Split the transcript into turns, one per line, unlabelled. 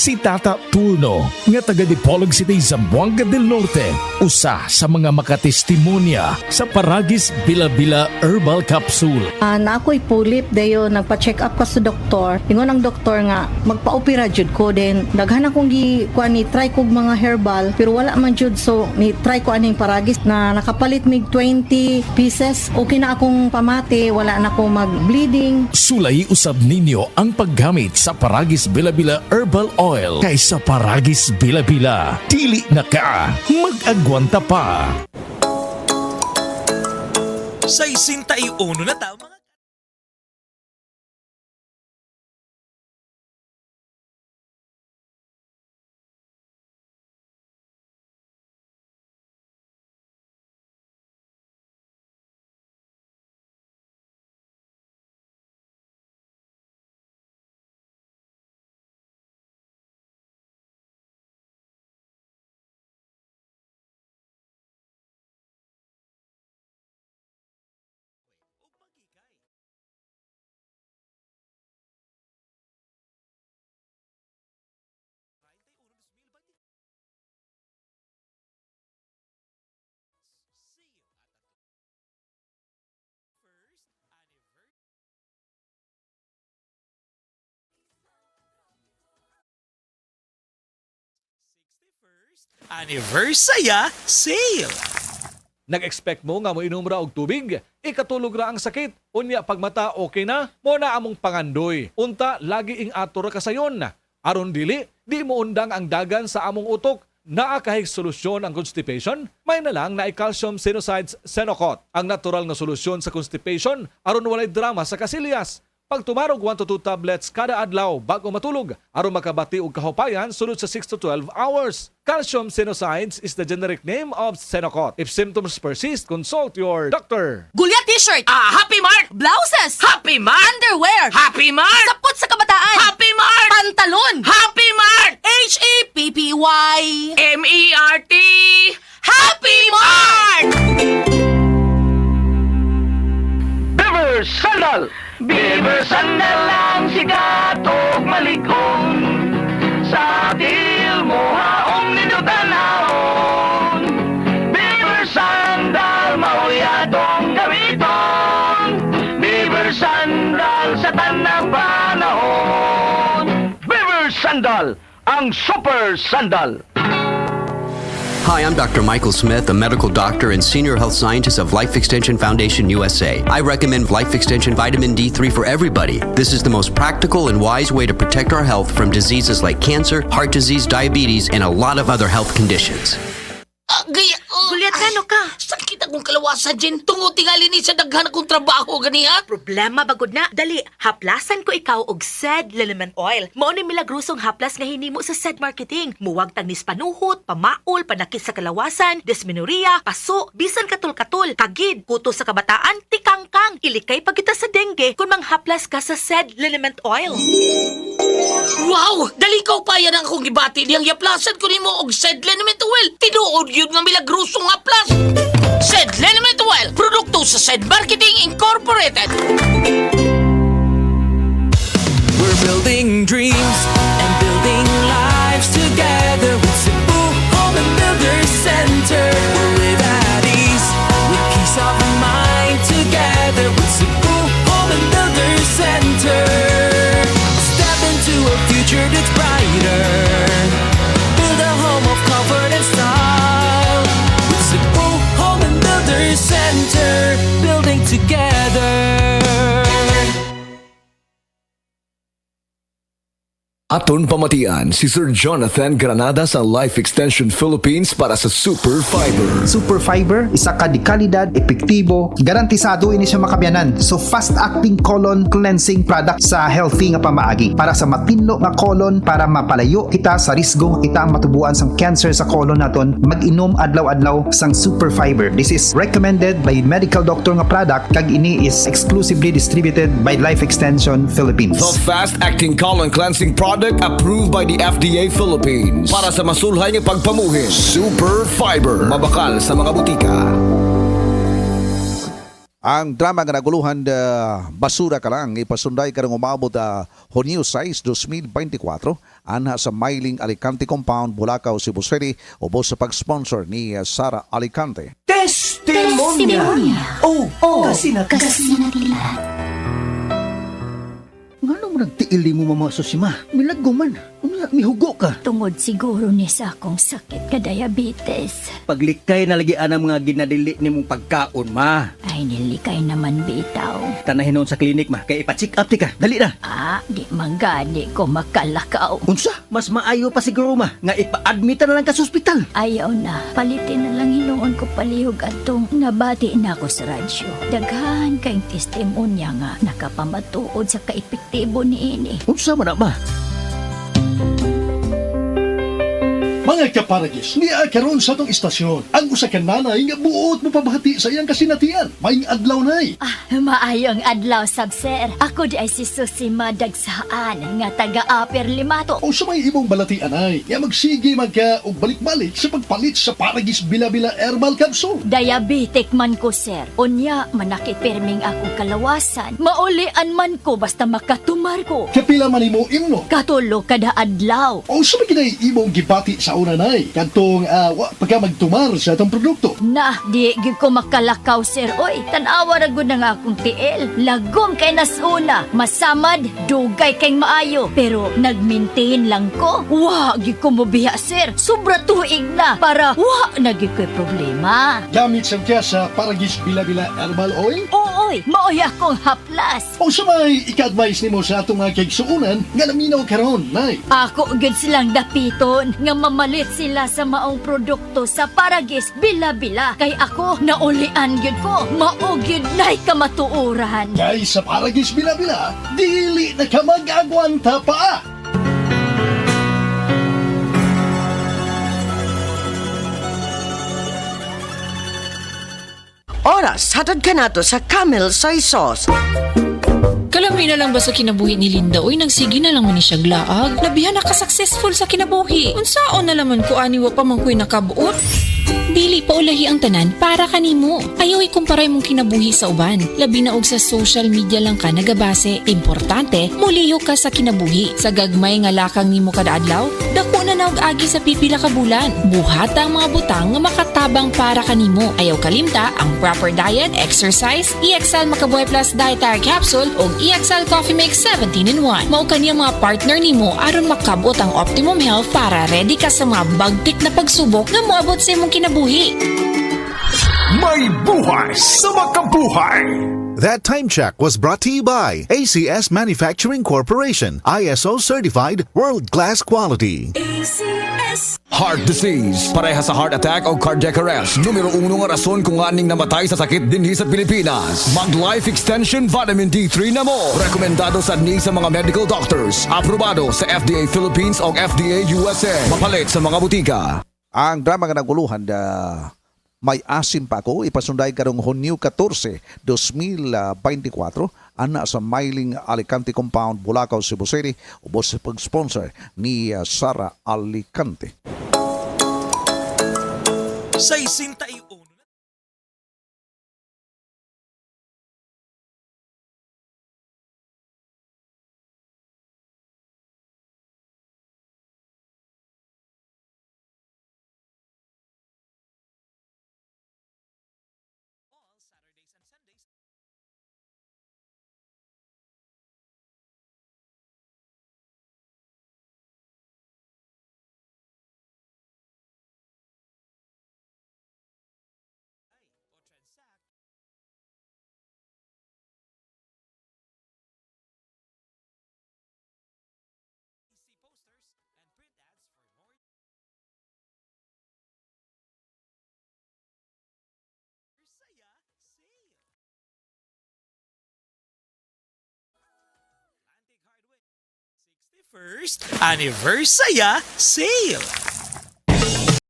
si Tata Turno nga taga Dipolog City, Zamboanga del Norte, usa sa mga makatestimonya sa Paragis Bila-Bila Herbal Capsule.
Na ako'y pulip dayo nagpa-check up ka sa doktor. Ingon ang doktor nga magpa-opera jud ko, din daghan akong ni try kog mga herbal pero wala man jud, so ni try ko aning Paragis na nakapalit mig 20 pieces. Okay na akong pamati, wala na ako mag-bleeding.
Sulay usab ninyo ang paggamit sa Paragis Bila-Bila Herbal Oil kaysa Paragis Bila-Bila. Dili na ka mag-agwanta pa.
Sa 61 na tama. Anniversary sale.
Nag-expect mo nga mo inom ra og tubig, ikatulog ra ang sakit. Unya pagmata okay na, mo na among pangandoy. Unta lagi ing ato ra kasayon. Aron dili, di mo undang ang dagan sa among utok. Naa kahig solusyon ang constipation? May na lang na calcium sinusides Senocot. Ang natural nga solusyon sa constipation aron walay drama sa kasilyas. Pag tumarog 1 to 2 tablets kada adlaw bago matulog, aron makabati og kahupayan sunod sa 6 to 12 hours. Calcium sinusides is the generic name of Senocot. If symptoms persist, consult your doctor.
Gulya t-shirt.
Happy Mart!
Blouses.
Happy Mart!
Underwear.
Happy Mart!
Sapot sa kabataan.
Happy Mart!
Pantalon.
Happy Mart!
H-A-P-P-Y.
M-E-R-T!
Happy Mart!
Beaver Sandal! Beaver Sandal ang sikat og malikon. Sa til mo haong ninutanahon. Beaver Sandal mauyadong gamiton. Beaver Sandal sa tanang panahon. Beaver Sandal, ang super sandal.
Hi, I'm Dr. Michael Smith, a medical doctor and senior health scientist of Life Extension Foundation USA. I recommend Life Extension Vitamin D3 for everybody. This is the most practical and wise way to protect our health from diseases like cancer, heart disease, diabetes, and a lot of other health conditions.
Gulyat ka, no ka?
Sakit akong kalawasan, Jen. Tungod tingali ni sa daghan akong trabaho, ganiha.
Problema bagod na. Dali, haplasan ko ikaw og SED Liniment Oil. Mao ni milagrosong haplas nga hinimo sa SED marketing. Muwag tagnis panuhot, pamaol, panakit sa kalawasan, dysmenorrhea, paso, bisan katul-katul, kagid, kuto sa kabataan, tikangkang. Ilikay pagita sa dengue kung manghaplas ka sa SED Liniment Oil.
Wow! Dali ka pa yan ang akong gibati. Diyang yaplasan ko ni mo og SED Liniment Oil. Tinuod yun nga milagrosong haplas. SED Liniment Oil. Produkto sa SED Marketing Incorporated.
We're building dreams and building lives together with Cebu Home and Builders Center. We'll live at ease with peace of mind together with Cebu Home and Builders Center. Step into a future that's brighter. Build a home of comfort and style with Cebu Home and Builders Center. Building together.
Aton pamatian si Sir Jonathan Granada sa Life Extension Philippines para sa Super Fiber.
Super Fiber, isa ka di kalidad, epektibo, garantisado ini siya makabiyanan. So fast-acting colon cleansing product sa healthy nga pamaagi para sa matinlo nga colon para mapalayo kita sa risgo kita ang matubuan sang cancer sa colon naton. Mag-inom adlaw-adlaw sang Super Fiber. This is recommended by medical doctor nga product kag ini is exclusively distributed by Life Extension Philippines.
The fast-acting colon cleansing product approved by the FDA Philippines para sa masulhay nga pagpamuhin. Super Fiber, mabakal sa mga butika.
Ang drama nga naguluhan basura ka lang ipasunday karong umabot Hunyo 6, 2024 anha sa Mailing Alicante Compound, Bulacau, Cebu City ubos sa pag-sponsor ni Sara Alicante.
Testimonya. Kasi na Ngano mo nagtiili mo mamaso si ma? Milaggo man. Mihugo ka.
Tungod siguro ni sa akong sakit ka diabetes.
Paglikay na lagi ang mga ginadili ni mong pagkaon, ma.
Ay nilikay naman bitaw.
Tanahin noon sa klinik, ma. Kaya ipa-check up ti ka. Dali na.
Di manggani ko makalakaw.
Unsa? Mas maayo pa siguro, ma. Nga ipa-admit na lang ka sa ospital.
Ayaw na. Palitin na lang hinuon ko palihog atong nabati na ako sa radyo. Daghan kayong testimonya nga nakapamatuod sa kaepektibo ni ini.
Unsa man na, ma?
Mga kaparagis, niya karon sa tong istasyon. Ang usa ka nanay nga buot mo pabahati sa iyang kasinatian. Maing adlaw nay.
Maayong adlaw sab sir. Ako di ay si Susima Dagsaan nga taga-Upper Limato.
O sa may imong balatian ay, nga magsige magka og balik-balik sa pagpalit sa Paragis Bila-Bila Herbal Capsule.
Diabetic man ko sir. Unya manakit perming akong kalawasan. Maulian man ko basta makatumar ko.
Kapila man imo imno.
Katulo kada adlaw.
O sa may imong gibati sa una nay, kantong pagka magtumar sa atong produkto.
Di gid ko makalakaw sir. Oy, tanawa ra gud nga akong tiil. Lagom kay nasuna. Masamad, dugay kay maayo. Pero nagmaintain lang ko. Wa gid ko mobiya sir. Sobra tuig na para wa na gid ko'y problema.
Gamit sa kaya sa Paragis Bila-Bila Herbal Oil?
Ooy, maoy akong haplas.
O sa may ika-advise nimo sa atong mga kaigsuunan nga naminaw karon nay.
Ako gid silang dapiton nga mamalit sila sa maong produkto sa Paragis Bila-Bila. Kay ako naulian gyud ko. Mao gyud nay kamatuoran.
Kay sa Paragis Bila-Bila, dili na ka mag-agwanta pa.
Oras, hatod ka nato sa Camel Soy Sauce.
Kalami na lang ba sa kinabuhi ni Linda? Uy, nagsige na lang man ni siya glaag. Labihan na ka-successful sa kinabuhi. Unsaon na laman ko aniwa pa man ko'y nakabuot? Dili pa ulahi ang tanan para kanimo. Ayaw ikumparay mong kinabuhi sa uban. Labi na og sa social media lang ka nagabase. Importante, muliyo ka sa kinabuhi. Sa gagmay nga lakang nimo kada adlaw, dako na naog agi sa pipila ka bulan. Buhat ang mga butang nga makatabang para kanimo. Ayaw kalimta ang proper diet, exercise, EXL Makabuhay Plus Dietary Capsule ug EXL Coffee Mix 17-in-1. Mao kaniyang mga partner nimo aron makabot ang optimum health para ready ka sa mga bagtik na pagsubok nga moabot sa imong kinabuhi.
May buhay sa makabuhay! That time check was brought to you by ACS Manufacturing Corporation, ISO certified world-class quality.
ACS
Heart disease, pareha sa heart attack o cardiac arrest. Numero 1 nga rason kung aning namatay sa sakit dinhi sa Pilipinas. Mag Life Extension Vitamin D3 na mo. Rekomendado sa sa mga medical doctors. Aprobado sa FDA Philippines o FDA USA. Mapalit sa mga butika.
Ang drama nga naguluhan may asim pa ko ipasunday karong Hunyo 14, 2024 ana sa Mailing Alicante Compound, Bulacau, Cebu City ubos sa pag-sponsor ni Sara Alicante.
Sa 61 First Anniversary Sale.